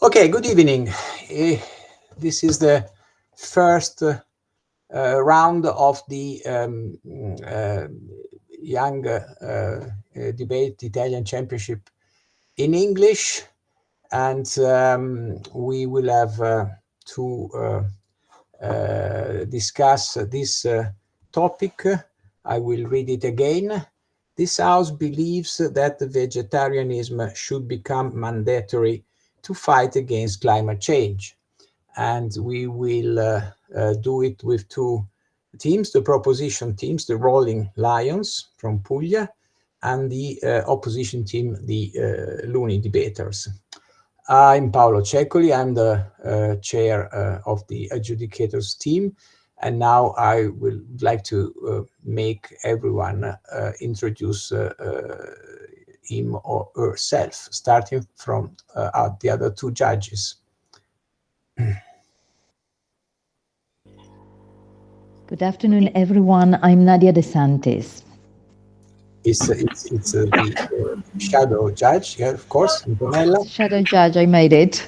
Okay, good evening. This is the first round of the Young Debate Italian Championship in English, and we will have to discuss this topic. I will read it again. This House believes that vegetarianism should become mandatory to fight against climate change. And we will do it with two teams, the proposition teams, the Rolling Lions from Puglia, and the opposition team, the Lunidebaters. I'm Paolo Ceccoli. I'm the chair of the adjudicators team. And now I would like to make everyone introduce him or herself, starting from the other two judges. Good afternoon, everyone. I'm Nadia De Santis. It's the shadow judge, yeah, of course, Antonella. Shadow judge, I made it.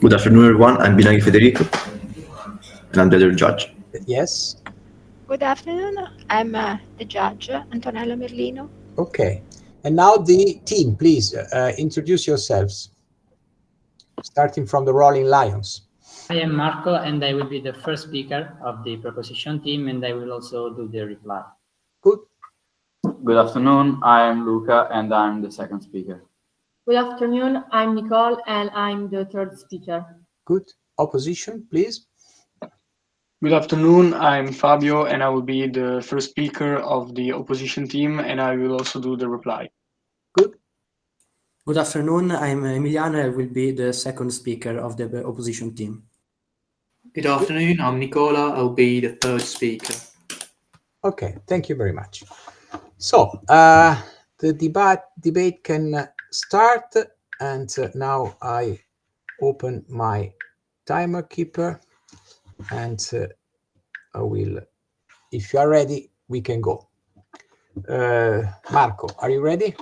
Good afternoon, everyone. I'm Binaghi Federico, and I'm the other judge. Yes. Good afternoon. I'm the judge, Antonella Merlino. Okay. And now the team, please introduce yourselves, starting from the Rolling Lions. I am Marco, and I will be the first speaker of the proposition team, and I will also do the reply. Good. Good afternoon. I am Luca, and I'm the second speaker. Good afternoon. I'm Nicole, and I'm the third speaker. Good. Opposition, please. Good afternoon. I'm Fabio, and I will be the first speaker of the opposition team, and I will also do the reply. Good. Good afternoon. I'm Emiliano. I will be the second speaker of the opposition team. Good afternoon. I'm Nicola. I'll be the third speaker. Okay, thank you very much. So the debate can start, and now I open my timer keeper, and I will, if you are ready, we can go. Marco, are you ready?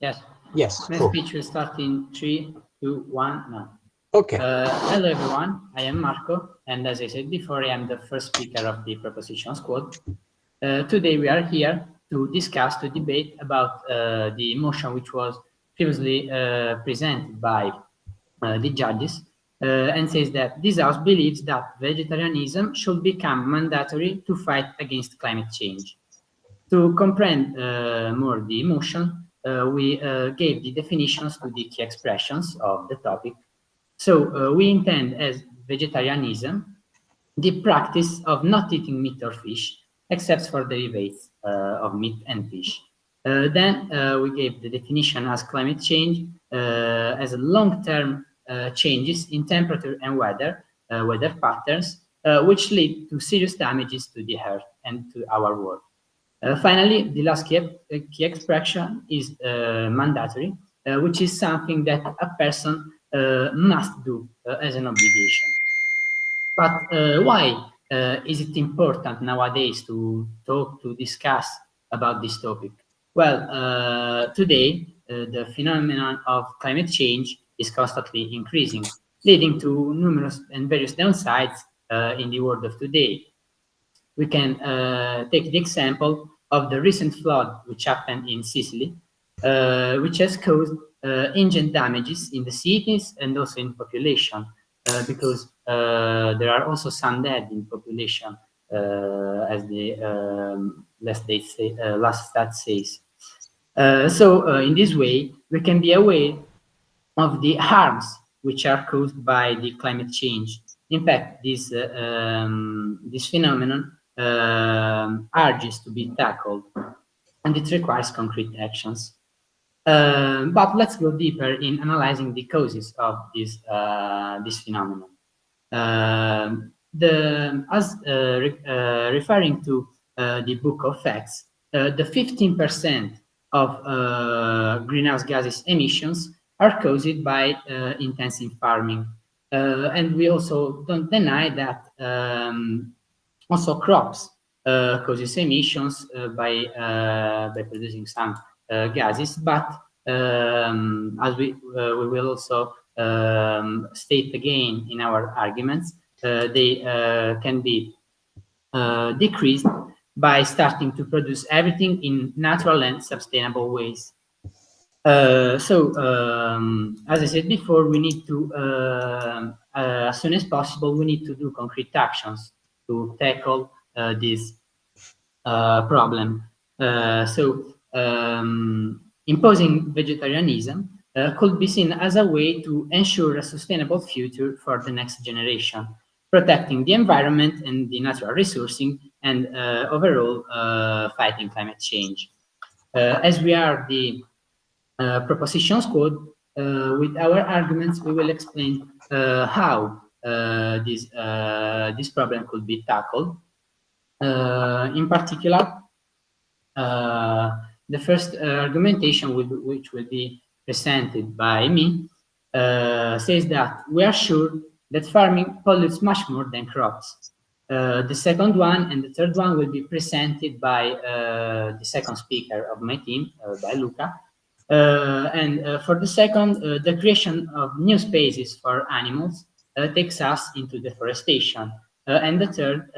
Yes. Yes. My speech will start in 3, 2, 1, now. Okay. Hello, everyone. I am Marco, and as I said before, I am the first speaker of the proposition squad. Today we are here to discuss, to debate about the motion which was previously presented by the judges, and says that this House believes that vegetarianism should become mandatory to fight against climate change. To comprehend more the motion, we gave the definitions to the key expressions of the topic. So we intend as vegetarianism the practice of not eating meat or fish, except for derivatives of meat and fish. Then we gave the definition as climate change as a long-term changes in temperature and weather patterns, which lead to serious damages to the earth and to our world. Finally, the last key expression is mandatory, which is something that a person must do as an obligation. But why is it important nowadays to discuss about this topic? Well, today, the phenomenon of climate change is constantly increasing, leading to numerous and various downsides in the world of today. We can take the example of the recent flood which happened in Sicily, which has caused ingent damages in the cities and also in population, because there are also some dead in population, as the last stat says. So in this way, we can be aware of the harms which are caused by the climate change. In fact, this phenomenon urges to be tackled, and it requires concrete actions. But let's go deeper in analyzing the causes of this phenomenon. Referring to the Book of Facts, the 15% of greenhouse gases emissions are caused by intensive farming, and we also don't deny that also crops causes emissions by producing some gases, but as we will also state again in our arguments, they can be decreased by starting to produce everything in natural and sustainable ways. As I said before, we need to, as soon as possible, we need to do concrete actions to tackle this problem. Imposing vegetarianism could be seen as a way to ensure a sustainable future for the next generation, protecting the environment and the natural resourcing, and overall fighting climate change. As we are the proposition squad, with our arguments, we will explain how this problem could be tackled. In particular, the first argumentation which will be presented by me says that we are sure that farming pollutes much more than crops. The second one and the third one will be presented by the second speaker of my team, by Luca. For the second, the creation of new spaces for animals takes us into deforestation. And the third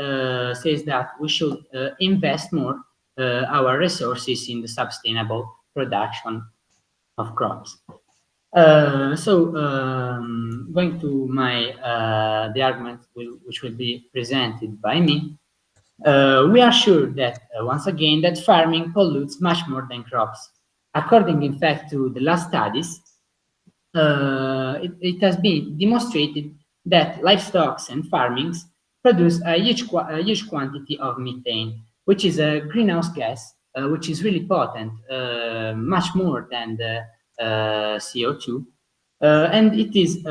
says that we should invest more our resources in the sustainable production of crops. Going to my the argument which will be presented by me, we are sure that once again that farming pollutes much more than crops. According, in fact, to the last studies, it has been demonstrated that livestock and farmings produce a huge quantity of methane, which is a greenhouse gas, which is really potent, much more than the CO2, and it is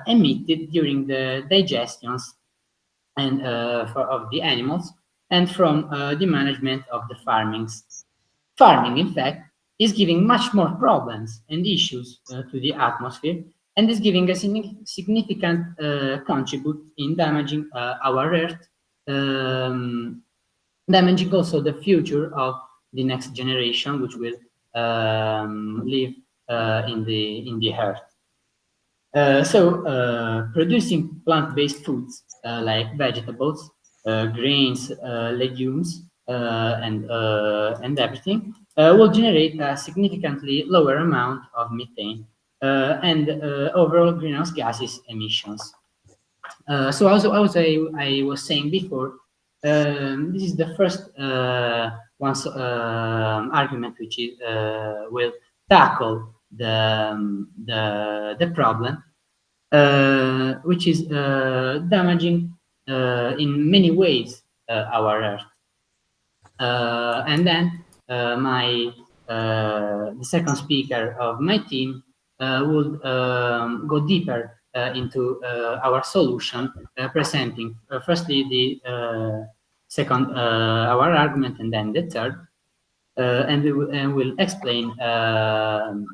emitted during the digestions and of the animals and from the management of the farmings. Farming, in fact, is giving much more problems and issues to the atmosphere, and is giving a significant contribute in damaging our earth, damaging also the future of the next generation, which will live in the earth. Producing plant-based foods like vegetables, grains, legumes, and everything will generate a significantly lower amount of methane and overall greenhouse gases emissions. As I was saying before, this is the first argument which is, will tackle the problem, which is damaging in many ways our earth. And then the second speaker of my team will go deeper into our solution, presenting firstly the second our argument, and then the third, and we'll explain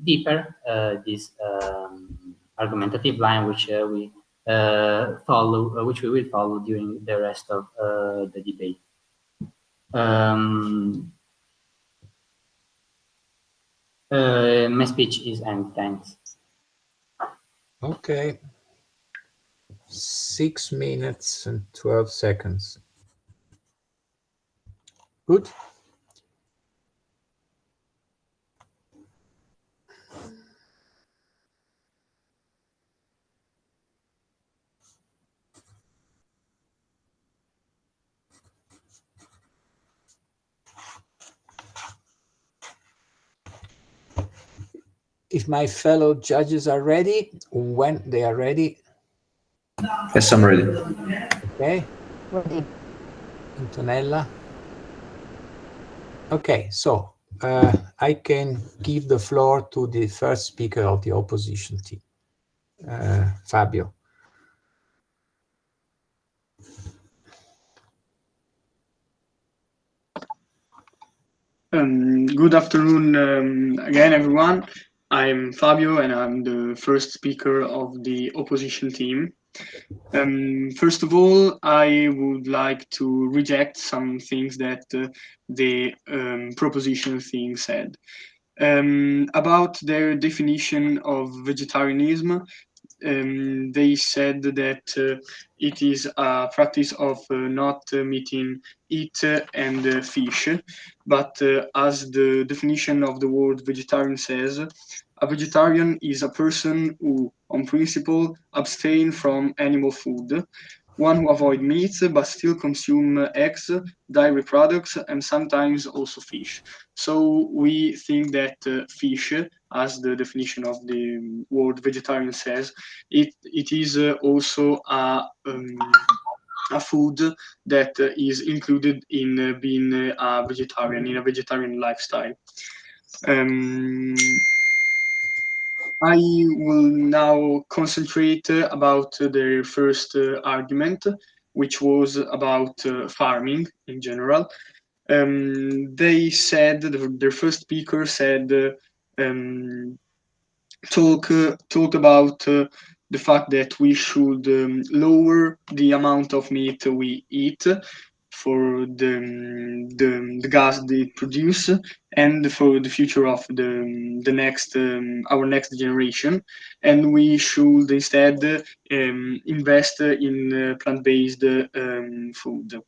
deeper this argumentative line which we follow, which we will follow during the rest of the debate. My speech is end. Thanks. Okay. 6 minutes and 12 seconds. Good. If my fellow judges are ready, when they are ready. Yes, I'm ready. Okay. Ready. Antonella. Okay, so I can give the floor to the first speaker of the opposition team, Fabio. Good afternoon again, everyone. I'm Fabio, and I'm the first speaker of the opposition team. First of all, I would like to reject some things that the proposition team said. About their definition of vegetarianism, they said that it is a practice of not meeting meat and fish, but as the definition of the word vegetarian says, a vegetarian is a person who, on principle, abstain from animal food, one who avoid meat but still consume eggs, dairy products, and sometimes also fish. So we think that fish, as the definition of the word vegetarian says, it is also a food that is included in being a vegetarian, in a vegetarian lifestyle. I will now concentrate about their first argument, which was about farming in general. They said, their first speaker said, talk about the fact that we should lower the amount of meat we eat for the gas they produce and for the future of the next our next generation, and we should instead invest in plant-based food.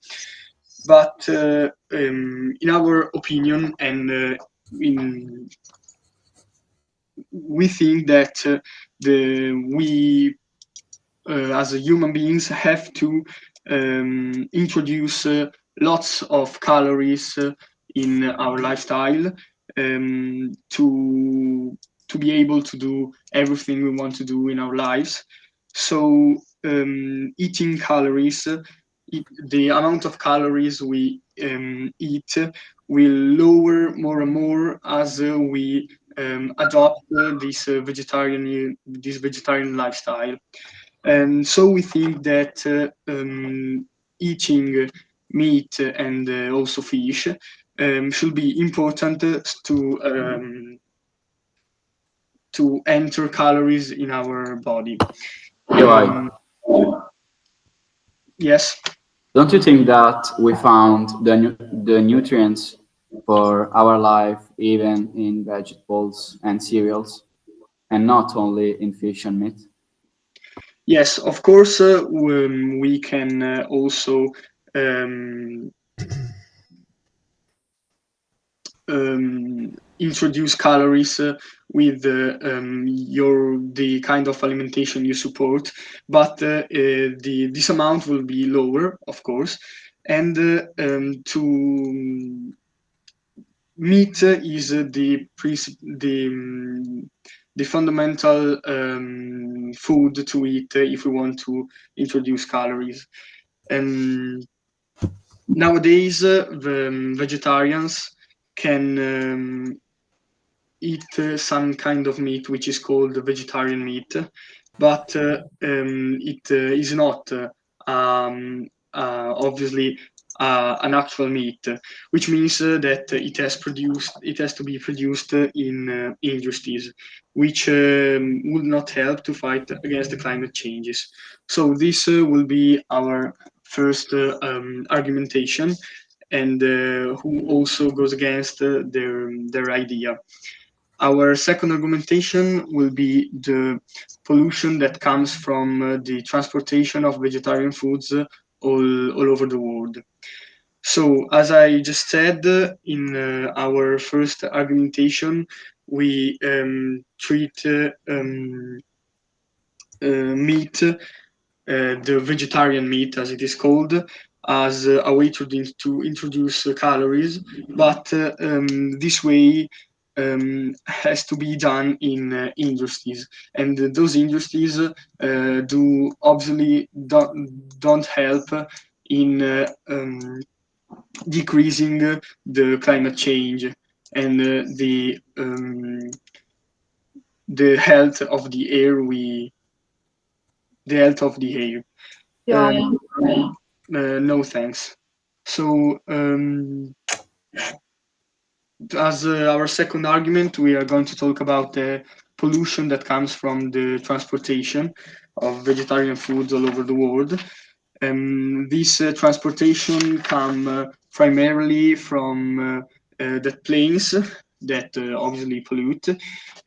But in our opinion, and we think that we as human beings have to introduce lots of calories in our lifestyle to be able to do everything we want to do in our lives. So eating calories, the amount of calories we eat will lower more and more as we adopt this vegetarian lifestyle. And so we think that eating meat and also fish should be important to enter calories in our body. Yes. Don't you think that we found the nutrients for our life even in vegetables and cereals, and not only in fish and meat? Yes, of course, we can also introduce calories with the kind of alimentation you support, but this amount will be lower, of course, and to meat is the fundamental food to eat if we want to introduce calories. And nowadays, vegetarians can eat some kind of meat which is called vegetarian meat, but it is not obviously an actual meat, which means that it has to be produced in industries, which would not help to fight against the climate changes. So this will be our first argumentation, and who also goes against their idea. Our second argumentation will be the pollution that comes from the transportation of vegetarian foods all over the world. So, as I just said in our first argumentation, we treat meat, the vegetarian meat as it is called, as a way to introduce calories, but this way has to be done in industries, and those industries do obviously don't help in decreasing the climate change and the health of the air the health of the air. Yeah. No thanks. So as our second argument, we are going to talk about the pollution that comes from the transportation of vegetarian foods all over the world. This transportation come primarily from the planes that obviously pollute.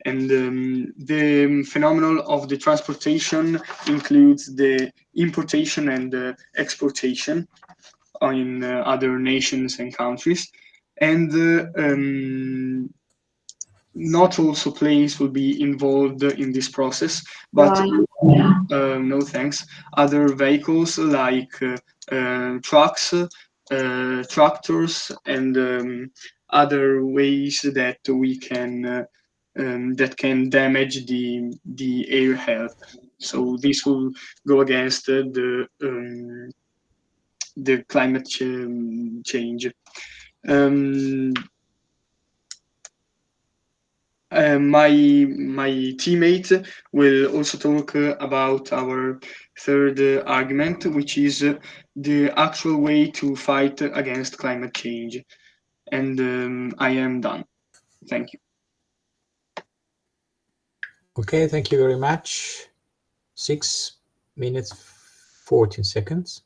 And the phenomenon of the transportation includes the importation and exportation in other nations and countries. And not all planes will be involved in this process, but no thanks. Other vehicles like trucks, tractors, and other ways that we can that can damage the air health. So this will go against the climate change. My teammate will also talk about our third argument, which is the actual way to fight against climate change. And I am done. Thank you. Okay, thank you very much. 6 minutes, 14 seconds.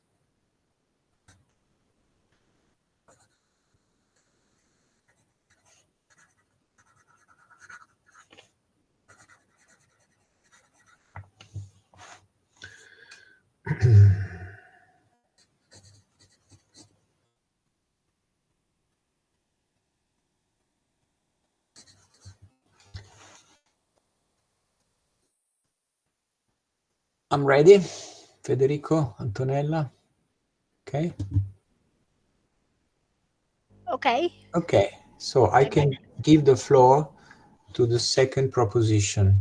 I'm ready. Federico, Antonella. Okay. Okay. Okay, so I can give the floor to the second proposition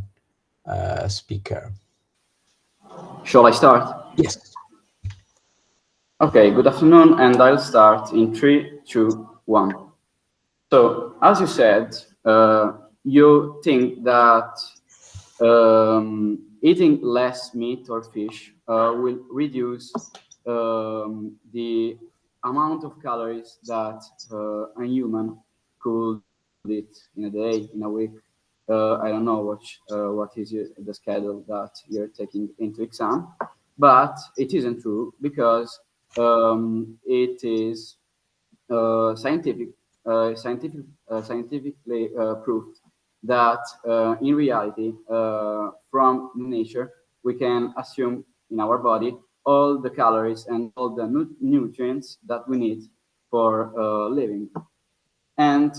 speaker. Shall I start? Yes. Okay, good afternoon, and I'll start in 3, 2, 1. So, as you said, you think that eating less meat or fish will reduce the amount of calories that a human could eat in a day, in a week. I don't know what is the schedule that you're taking into exam, but it isn't true because it is scientifically proved that in reality, from nature, we can assume in our body all the calories and all the nutrients that we need for living. And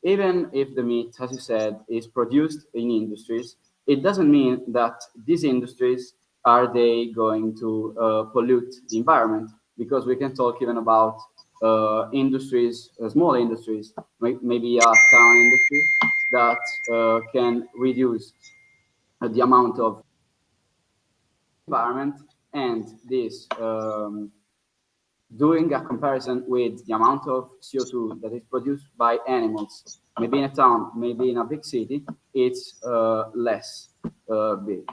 even if the meat, as you said, is produced in industries, it doesn't mean that these industries are they going to pollute the environment, because we can talk even about industries, small industries, maybe a town industry that can reduce the amount of environment, and this doing a comparison with the amount of CO2 that is produced by animals, maybe in a town, maybe in a big city, it's less big.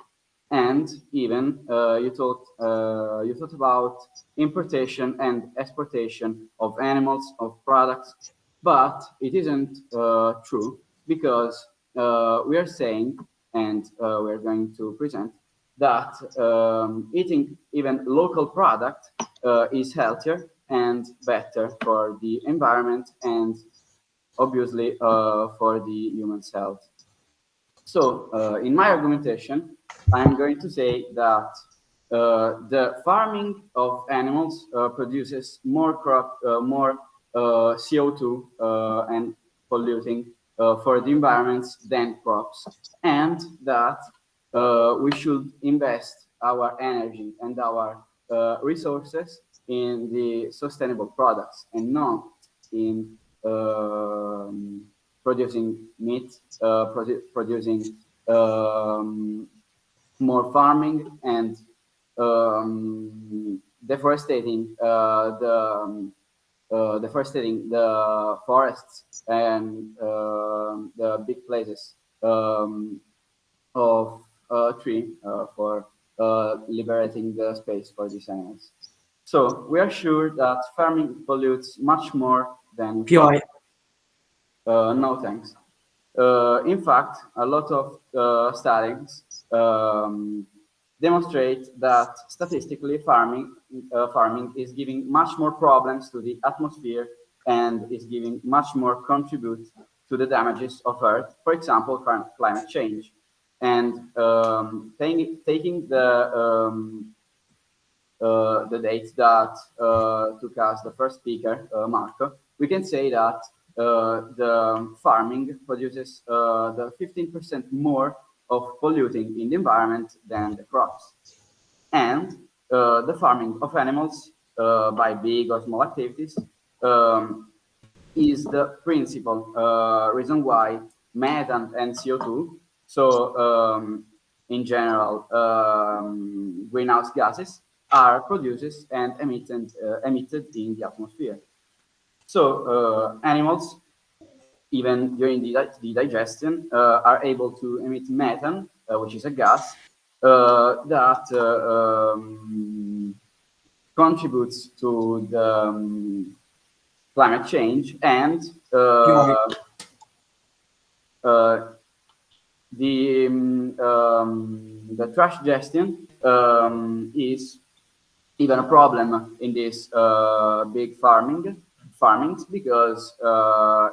And even you thought about importation and exportation of animals, of products, but it isn't true, because we are saying, and we're going to present, that eating even local product is healthier and better for the environment and obviously for the human's health. So in my argumentation, I'm going to say that the farming of animals produces more CO2 and polluting for the environments than crops, and that we should invest our energy and our resources in the sustainable products and not in producing meat, producing more farming and deforesting the forests and the big places of tree for liberating the space for these animals. So we are sure that farming pollutes much more than POI. No thanks. In fact, a lot of studies demonstrate that statistically farming is giving much more problems to the atmosphere and is giving much more contribute to the damages of Earth, for example, climate change. And taking the date that took us the first speaker, Marco, we can say that the farming produces the 15% more of polluting in the environment than the crops. And the farming of animals by big or small activities is the principal reason why methane and CO2, so in general, greenhouse gases, are produced and emitted in the atmosphere. So animals, even during the digestion, are able to emit methane, which is a gas that contributes to the climate change, and the trash gestion is even a problem in this big farmings, because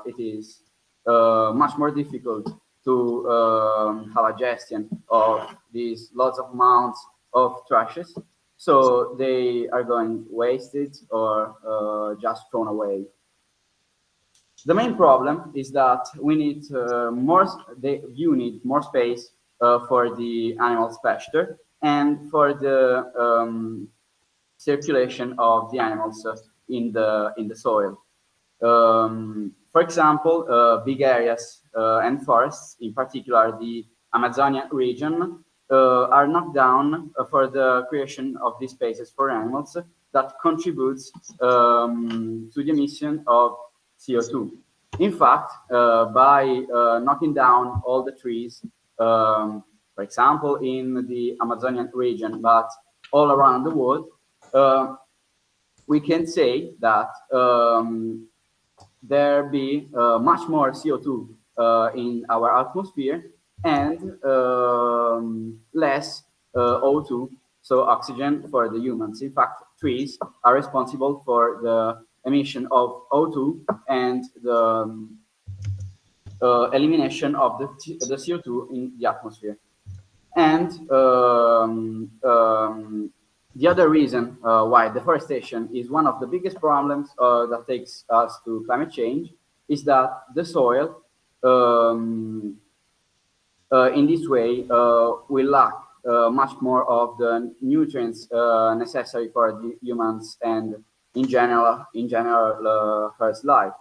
it is much more difficult to have a gestion of these lots of amounts of trashes, so they are going wasted or just thrown away. The main problem is that we need you need more space for the animals' pasture and for the circulation of the animals in the soil. For example, big areas and forests, in particular the Amazonian region, are knocked down for the creation of these spaces for animals that contributes to the emission of CO2. In fact, by knocking down all the trees, for example, in the Amazonian region, but all around the world, we can say that there be much more CO2 in our atmosphere and less O2, so oxygen for the humans. In fact, trees are responsible for the emission of O2 and the elimination of the CO2 in the atmosphere. And the other reason why deforestation is one of the biggest problems that takes us to climate change is that the soil in this way will lack much more of the nutrients necessary for the humans and in general Earth's life.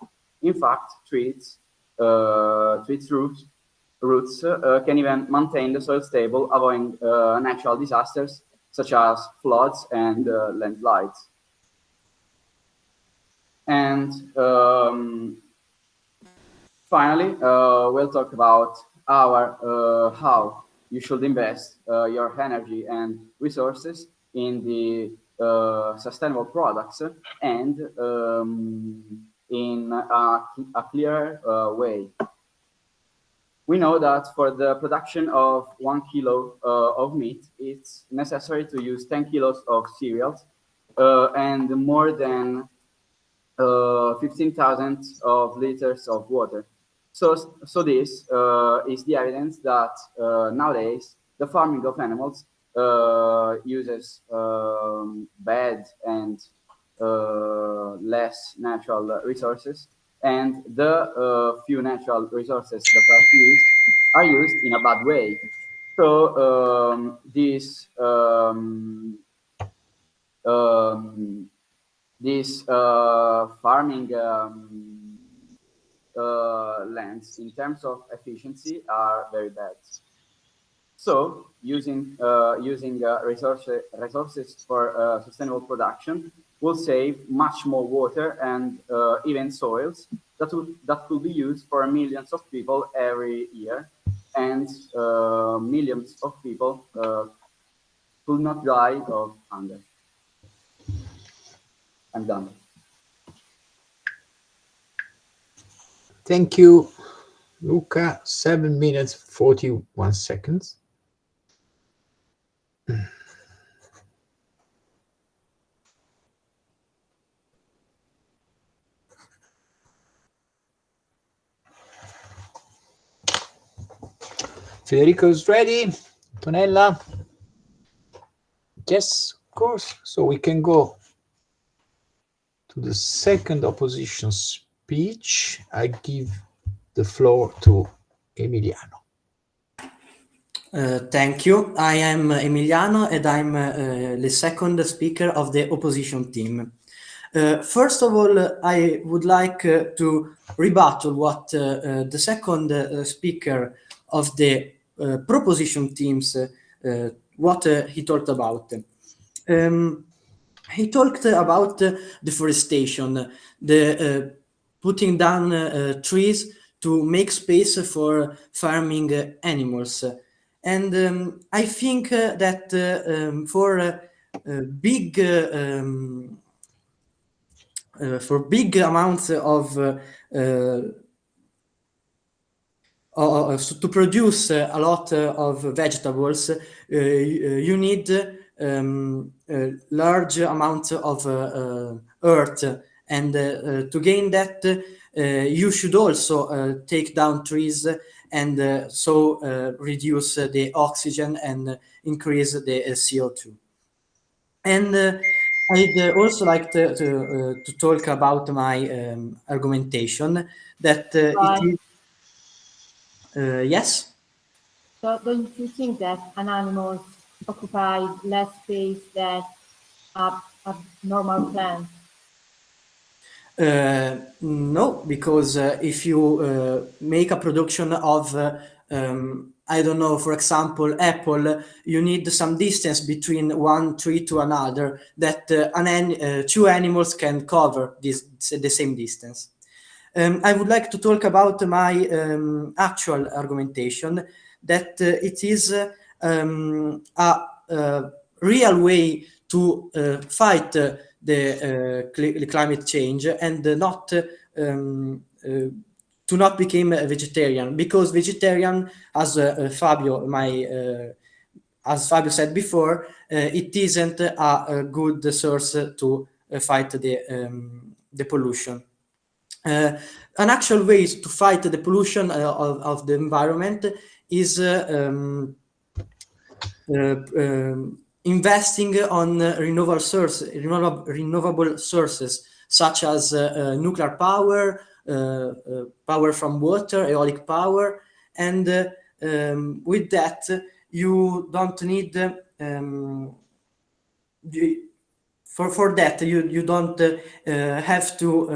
In fact, trees roots can even maintain the soil stable, avoiding natural disasters such as floods and landslides. And finally, we'll talk about how you should invest your energy and resources in the sustainable products and in a clear way. We know that for the production of 1 kilo of meat, it's necessary to use 10 kilos of cereals and more than 15,000 of liters of water. So this is the evidence that nowadays the farming of animals uses bad and less natural resources, and the few natural resources that are used in a bad way. So this farming lands in terms of efficiency are very bad. So using resources for sustainable production will save much more water and even soils that could be used for millions of people every year, and millions of people could not die of hunger. I'm done. Thank you, Luca. 7 minutes, 41 seconds. Federico is ready. Antonella? Yes, of course. So we can go to the second opposition speech. I give the floor to Emiliano. Thank you. I am Emiliano and I'm the second speaker of the opposition team. First of all, I would like to rebuttal what the second speaker of the proposition teams, what he talked about. He talked about deforestation, the putting down trees to make space for farming animals. And I think that for big amounts of to produce a lot of vegetables, you need a large amount of earth, and to gain that, you should also take down trees and so reduce the oxygen and increase the CO2. And I'd also like to talk about my argumentation that Right. it is yes. So don't you think that an animal occupies less space than a normal plant? No, because if you make a production of I don't know, for example, apple, you need some distance between one tree to another that two animals can cover the same distance. I would like to talk about my actual argumentation that it is a real way to fight the climate change and not to not become a vegetarian, because vegetarian, as Fabio said before, it isn't a good source to fight the pollution. An actual way to fight the pollution of the environment is investing on renewable sources such as nuclear power, power from water, aeolic power, and with that you don't need for that you don't have to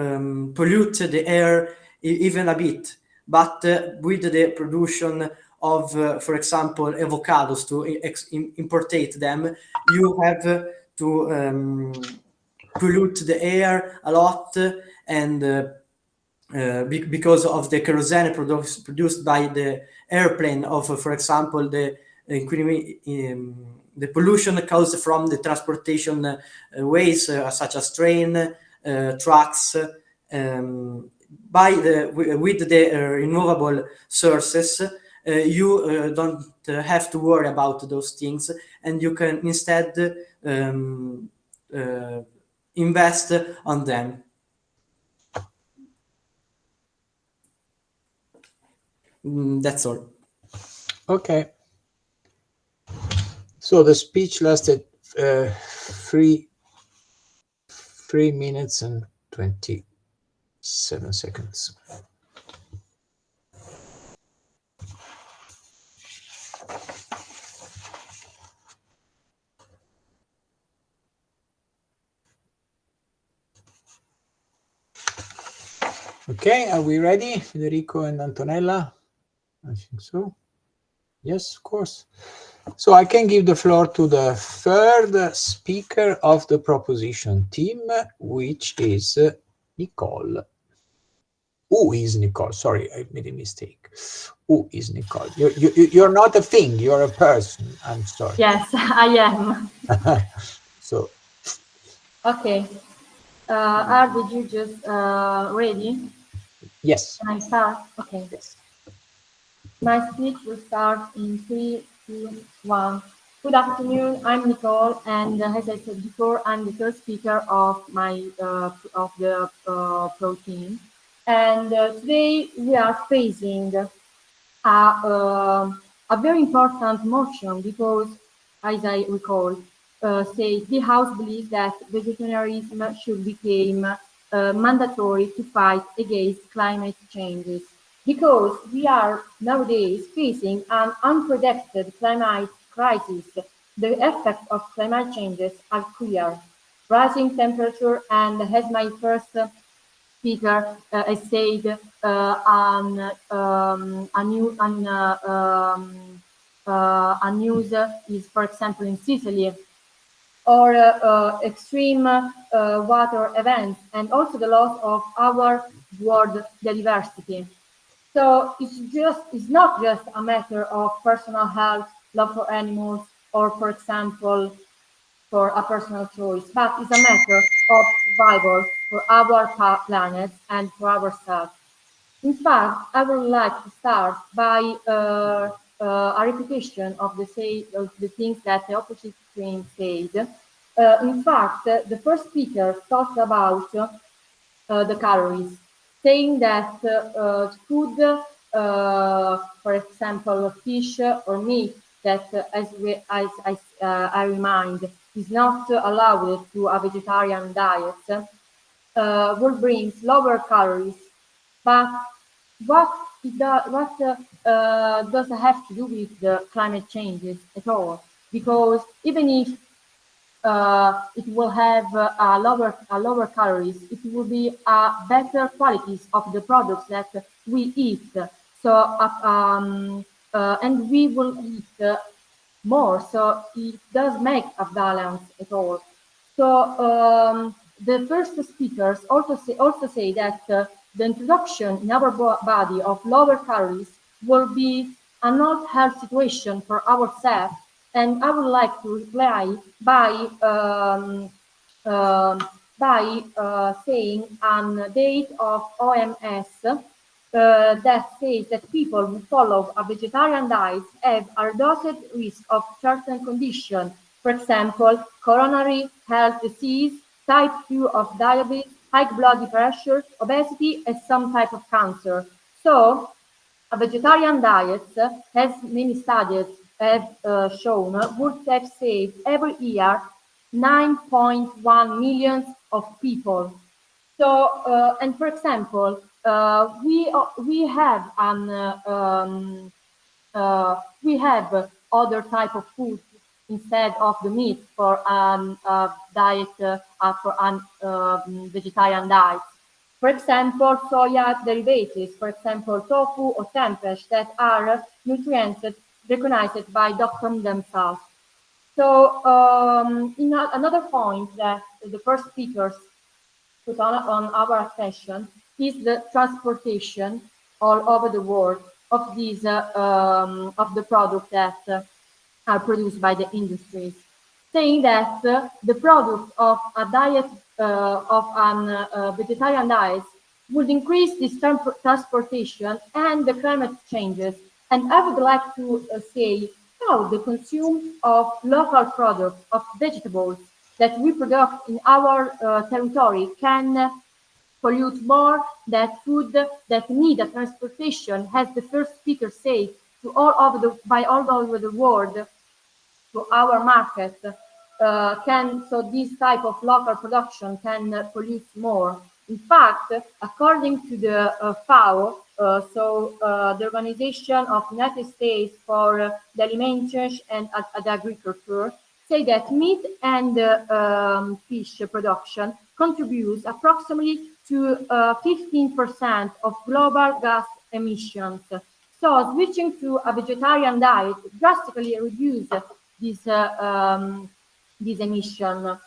pollute the air even a bit, but with the production of for example avocados, to importate them, you have to pollute the air a lot, and because of the kerosene produced by the airplane of for example the pollution caused from the transportation ways such as train, trucks, with the renewable sources, you don't have to worry about those things, and you can instead invest on them. That's all. Okay. So the speech lasted 3 minutes and 27 seconds. Okay, are we ready, Federico and Antonella? I think so. Yes, of course. So I can give the floor to the third speaker of the proposition team, which is Nicole. Who is Nicole? Sorry, I made a mistake. Who is Nicole? You're not a thing, you're a person. I'm sorry. Yes, I am. So. Okay. Did you just ready? Yes. Can I start? Okay. Yes. My speech will start in 3, 2, 1. Good afternoon. I'm Nicole, and as I said before, I'm the third speaker of the pro team. And today we are facing a a very important motion because, as I recall, say the House believes that vegetarianism should become mandatory to fight against climate changes because we are nowadays facing an unprecedented climate crisis. The effects of climate changes are clear. Rising temperature and, as my first speaker has said, a news is, for example, in Sicily, or extreme water events, and also the loss of our world biodiversity. So it's not just a matter of personal health, love for animals, or, for example, for a personal choice, but it's a matter of survival for our planet and for ourselves. In fact, I would like to start by a repetition of the things that the opposite team said. In fact, the first speaker talked about the calories, saying that food, for example, fish or meat, that I remind, is not allowed to a vegetarian diet, will bring lower calories. But what does it have to do with the climate changes at all? Because even if it will have a lower calories, it will be better qualities of the products that we eat. So and we will eat more. So it does make a balance at all. So the first speakers also say that the introduction in our body of lower calories will be a not health situation for ourselves. And I would like to reply by saying a date of OMS that says that people who follow a vegetarian diet have a reduced risk of certain conditions, for example, coronary health disease, type 2 of diabetes, high blood pressure, obesity, and some type of cancer. So, a vegetarian diet, as many studies have shown, would have saved every year 9.1 million of people. So, and for example, we have we have other type of food instead of the meat for diet for vegetarian diet. For example, soya derivatives, for example, tofu or tempeh, that are nutrients recognized by doctors themselves. So, another point that the first speakers put on our attention is the transportation all over the world of these of the products that are produced by the industries, saying that the product of a diet of a vegetarian diet would increase this transportation and the climate changes. And I would like to say how the consume of local products of vegetables that we produce in our territory can pollute more than food that need a transportation, as the first speaker said, to all over the world to our market. So this type of local production can pollute more. In fact, according to the FAO, the Organization of United States for the Alimentation and Agriculture, say that meat and fish production contributes approximately to 15% of global gas emissions. So switching to a vegetarian diet drastically reduces this emission.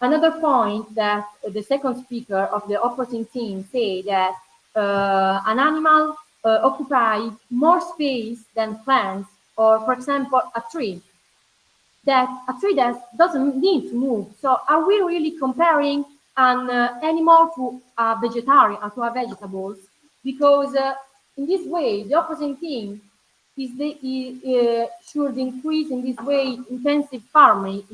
Another point that the second speaker of the opposing team say that an animal occupies more space than plants, or for example, a tree that doesn't need to move. So are we really comparing an animal to a vegetarian, to a vegetables? Because in this way, the opposing team should increase in this way intensive farming,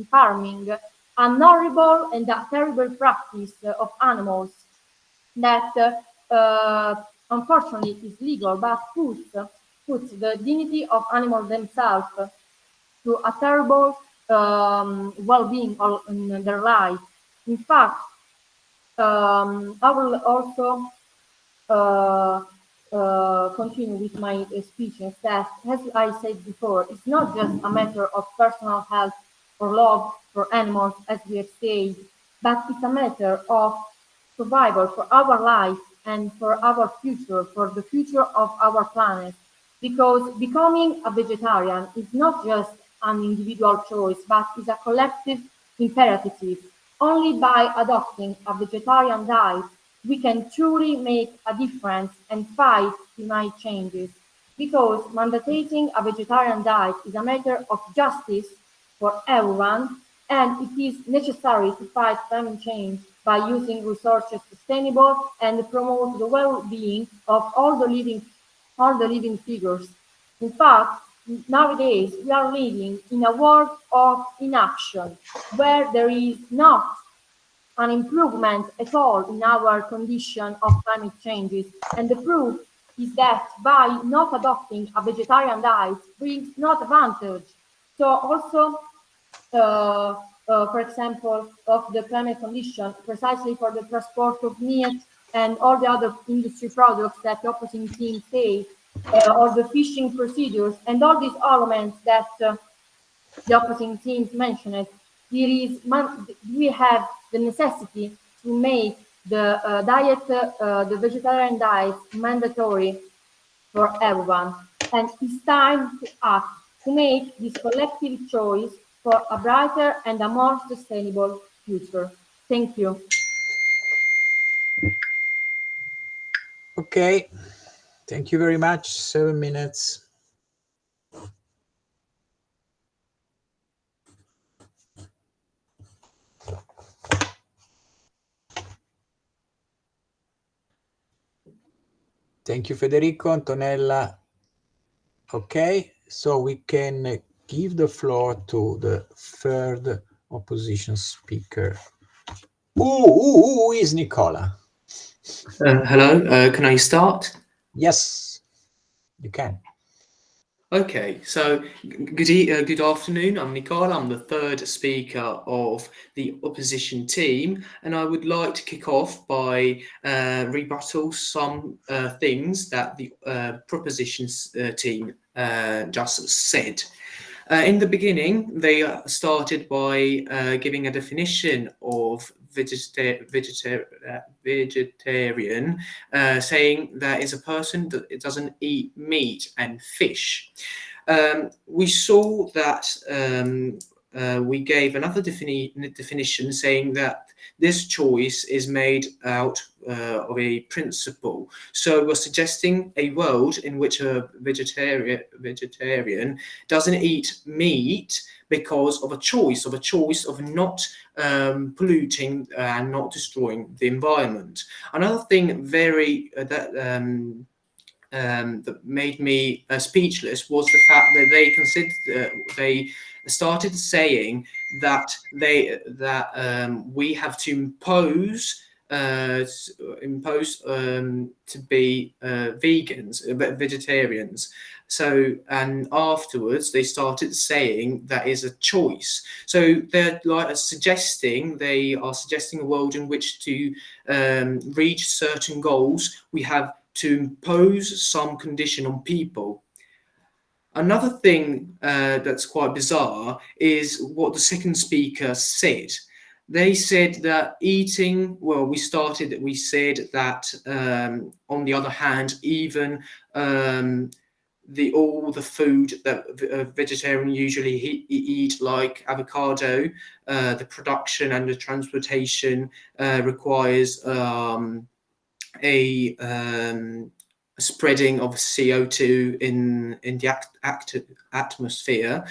an horrible and a terrible practice of animals that unfortunately is legal but puts puts the dignity of animals themselves to a terrible well-being in their life. In fact, I will also continue with my speech and that, as I said before, it's not just a matter of personal health or love for animals, as we have said, but it's a matter of survival for our life and for our future, for the future of our planet. Because becoming a vegetarian is not just an individual choice, but is a collective imperative. Only by adopting a vegetarian diet we can truly make a difference and fight climate changes. Because mandating a vegetarian diet is a matter of justice for everyone, and it is necessary to fight climate change by using resources sustainable and promote the well-being of all the living figures. In fact, nowadays we are living in a world of inaction, where there is not an improvement at all in our condition of climate changes. And the proof is that by not adopting a vegetarian diet brings not advantage. So also, for example, of the climate condition, precisely for the transport of meat and all the other industry products that the opposing team say, or the fishing procedures, and all these elements that the opposing teams mentioned, we have the necessity to make the the vegetarian diet mandatory for everyone. And it's time to act, to make this collective choice for a brighter and a more sustainable future. Thank you. Okay, thank you very much. 7 minutes. Thank you, Federico. Antonella. Okay, so we can give the floor to the third opposition speaker. Who is Nicola? Hello, can I start? Yes, you can. Okay, so good afternoon. I'm Nicola. I'm the third speaker of the opposition team, and I would like to kick off by rebuttal some things that the proposition team just said. In the beginning, they started by giving a definition of vegetarian, saying that is a person that doesn't eat meat and fish. We saw that we gave another definition saying that this choice is made out of a principle. So we're suggesting a world in which a vegetarian doesn't eat meat because of a choice of not polluting and not destroying the environment. Another thing that made me speechless was the fact that they considered they started saying that we have to impose to be vegetarians. So, and afterwards they started saying that is a choice. So they're suggesting a world in which to reach certain goals, we have to impose some condition on people. Another thing that's quite bizarre is what the second speaker said. They said that eating, well, we said that on the other hand, even all the food that vegetarians usually eat, like avocado, the production and the transportation requires a spreading of CO2 in the atmosphere,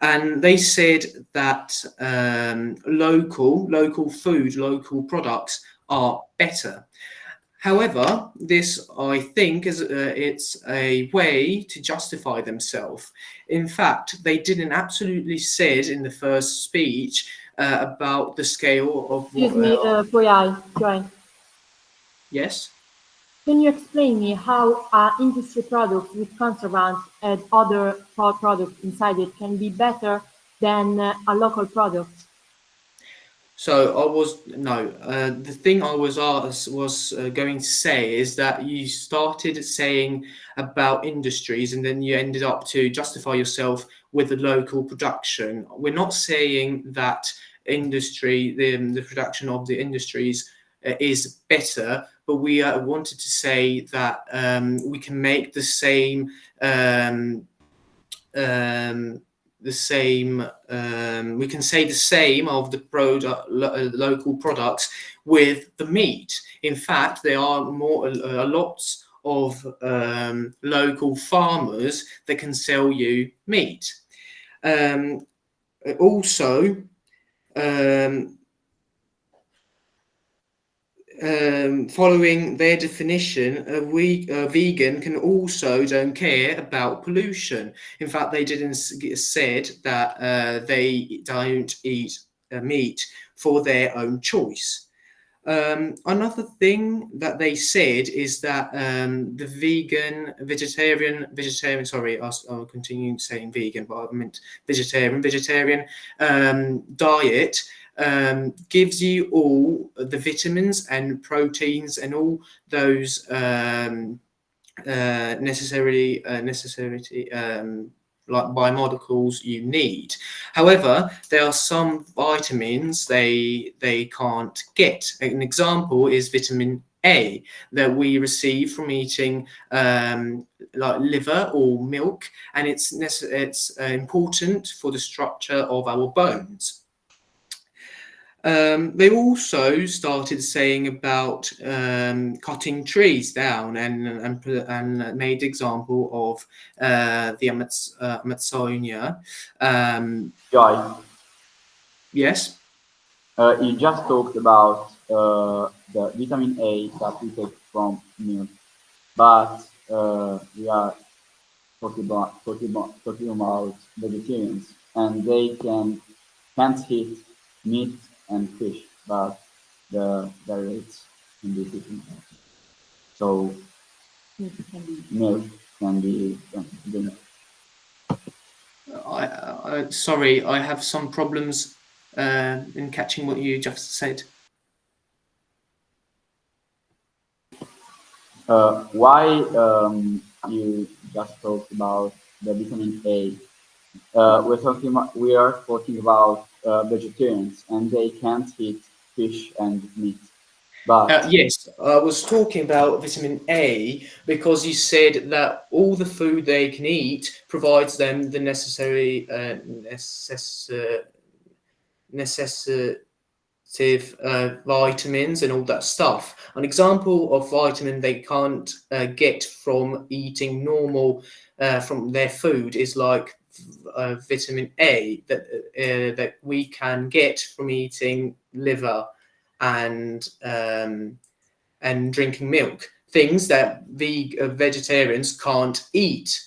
and they said that local food, local products are better. However, this, I think, is it's a way to justify themselves. In fact, they didn't absolutely said in the first speech about the scale of. Excuse me, Puyai, join. Yes. Can you explain me how industry products with conservants and other products inside it can be better than a local product? So the thing I was going to say is that you started saying about industries and then you ended up to justify yourself with the local production. We're not saying that the production of the industries is better, but we wanted to say that we can make the same we can say the same of the local products with the meat. In fact, there are a lot of local farmers that can sell you meat. Also, following their definition, a vegan can also don't care about pollution. In fact, they didn't said that they don't eat meat for their own choice. Another thing that they said is that the vegetarian, sorry, I'll continue saying vegan, but I meant vegetarian diet gives you all the vitamins and proteins and all those like biomolecules you need. However, there are some vitamins they can't get. An example is vitamin A that we receive from eating like liver or milk, and it's important for the structure of our bones. They also started saying about cutting trees down and made example of the Amazonia. Joy, Yes. you just talked about the vitamin A that we take from milk, but we are talking about vegetarians, and they can't eat meat and fish, but the rates can be different. So milk can be drink. Sorry, I have some problems in catching what you just said. Why you just talked about the vitamin A? We are talking about vegetarians, and they can't eat fish and meat. But Yes, I was talking about vitamin A because you said that all the food they can eat provides them the necessary vitamins and all that stuff. An example of vitamin they can't get from eating normal from their food is like vitamin A that we can get from eating liver and drinking milk, things that vegetarians can't eat.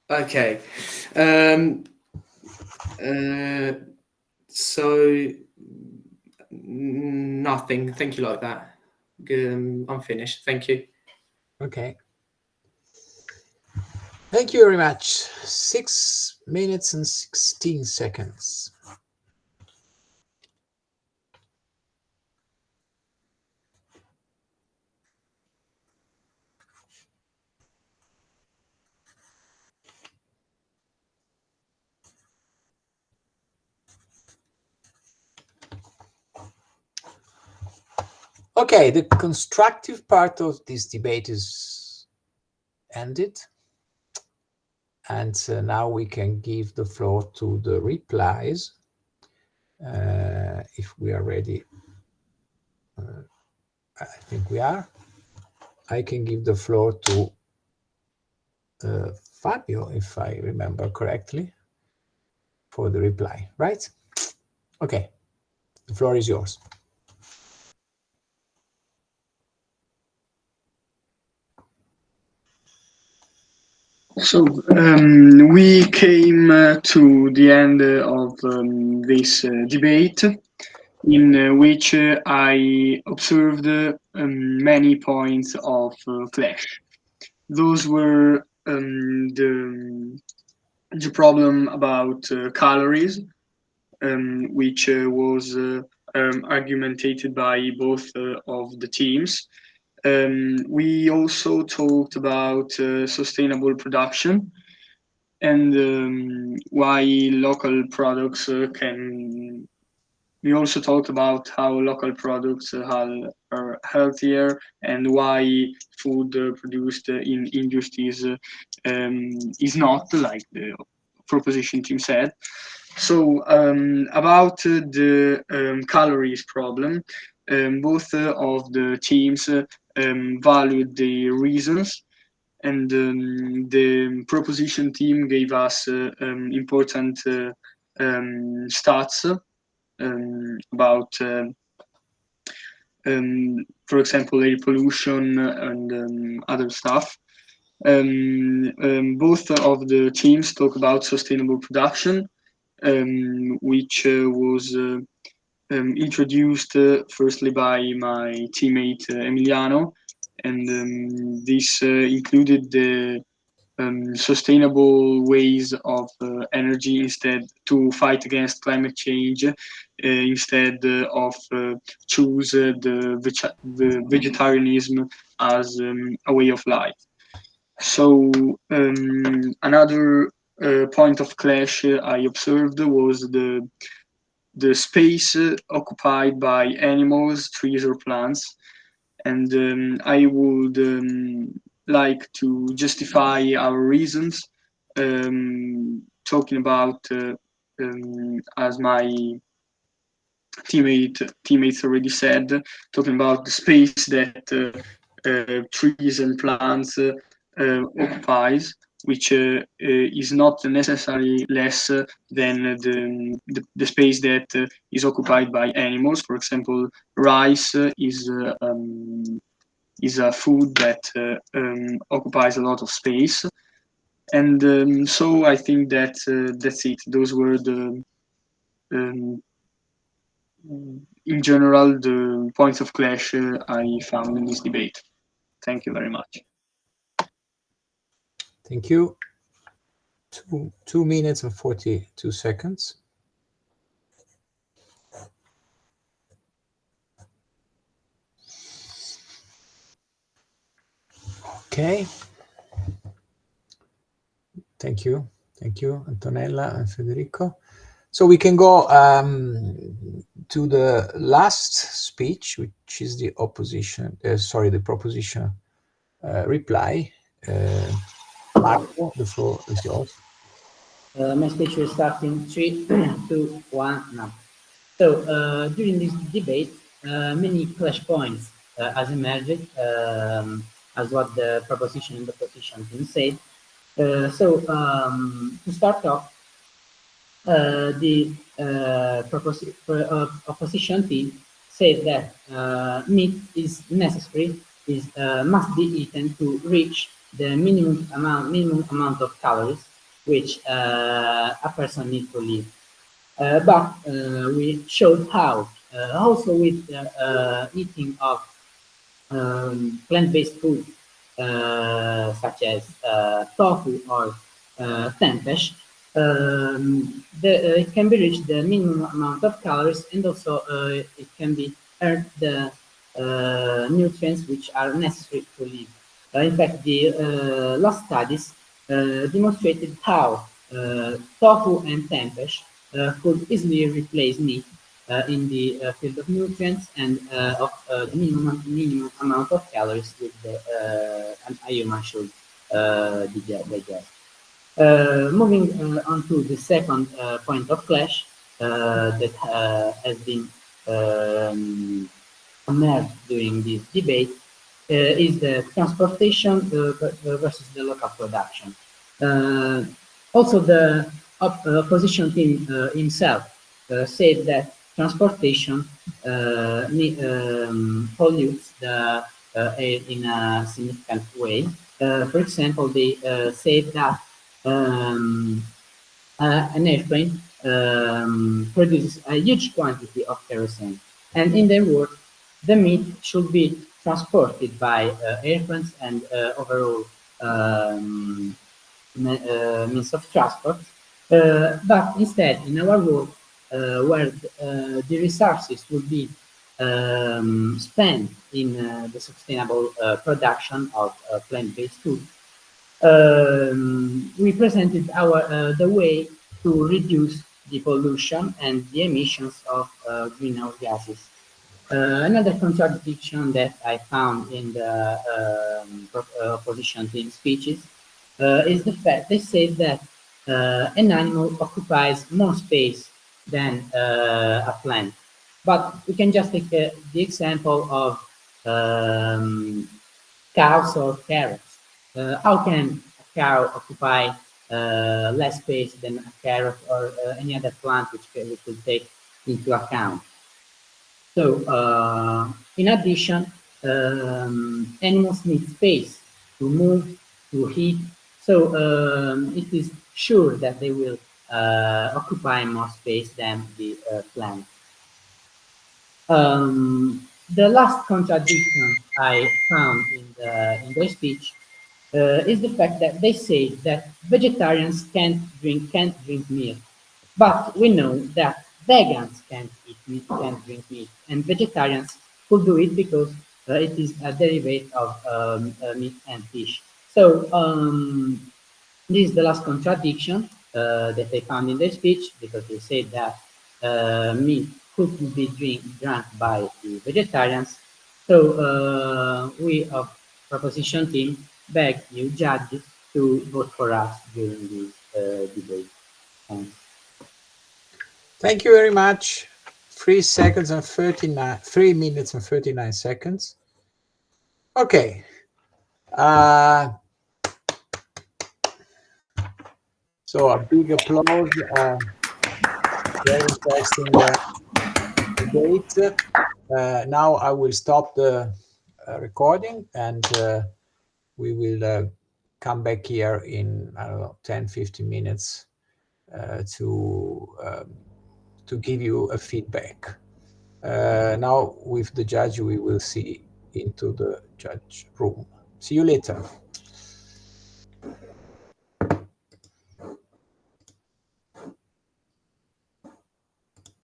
Okay. So nothing. Thank you like that. I'm finished. Thank you. Okay. Thank you very much. 6 minutes and 16 seconds. Okay, the constructive part of this debate is ended. And now we can give the floor to the replies, if we are ready. I think we are. I can give the floor to Fabio, if I remember correctly, for the reply, right? Okay, the floor is yours. So we came to the end of this debate, in which I observed many points of clash. Those were the problem about calories, which was argumentated by both of the teams. We also talked about sustainable production and why local products can. We also talked about how local products are healthier and why food produced in industries is not, like the proposition team said. So about the calories problem, both of the teams valued the reasons, and the proposition team gave us important stats about, for example, air pollution and other stuff. Both of the teams talk about sustainable production, which was introduced firstly by my teammate Emiliano, and this included the sustainable ways of energy instead to fight against climate change, instead of choose the vegetarianism as a way of life. So another point of clash I observed was the space occupied by animals, trees, or plants, and I would like to justify our reasons, talking about, as my teammates already said, talking about the space that trees and plants occupies, which is not necessarily less than the space that is occupied by animals. For example, rice is a food that occupies a lot of space, and so I think that that's it. Those were the in general the points of clash I found in this debate. Thank you very much. Thank you. 2 minutes and 42 seconds. Okay. Thank you, Antonella and Federico. So we can go to the last speech, which is the opposition. The proposition reply. Marco, the floor is yours. My speech will start in 3, 2, 1, now. So during this debate, many clash points has emerged, as what the proposition and the opposition team said. To start off, the opposition team said that meat is necessary, must be eaten to reach the minimum amount of calories which a person needs to live. But we showed how, also with eating of plant-based food, such as tofu or tempeh, it can be reached the minimum amount of calories, and also it can be earned the nutrients which are necessary to live. In fact, the last studies demonstrated how tofu and tempeh could easily replace meat in the field of nutrients and of the minimum amount of calories with a human should digest. Moving on to the second point of clash that has been emerged during this debate is the transportation versus the local production. Also, the opposition team himself said that transportation pollutes the air in a significant way, For example, they said that an airplane produces a huge quantity of kerosene, and in their words, the meat should be transported by airplanes and overall means of transport. But instead, in our world, where the resources would be spent in the sustainable production of plant-based food, we presented the way to reduce the pollution and the emissions of greenhouse gases. Another contradiction that I found in the opposition team speeches is the fact they say that an animal occupies more space than a plant. But we can just take the example of cows or carrots. How can a cow occupy less space than a carrot or any other plant which we could take into account? So, in addition, animals need space to move, to eat. So, it is sure that they will occupy more space than the plant. The last contradiction I found in their speech is the fact that they say that vegetarians can't drink milk, but we know that vegans can't eat meat, can't drink meat, and vegetarians could do it because it is a derivative of meat and fish. So this is the last contradiction that they found in their speech, because they said that meat could be drunk by the vegetarians. So we of proposition team beg you judges to vote for us during this debate. Thanks. Thank you very much. 3 minutes and 39 seconds. Okay. So a big applause. Very interesting debate. Now I will stop the recording, and we will come back here in, I don't know, 10-15 minutes to give you a feedback. Now with the judge, we will see into the judge room. See you later.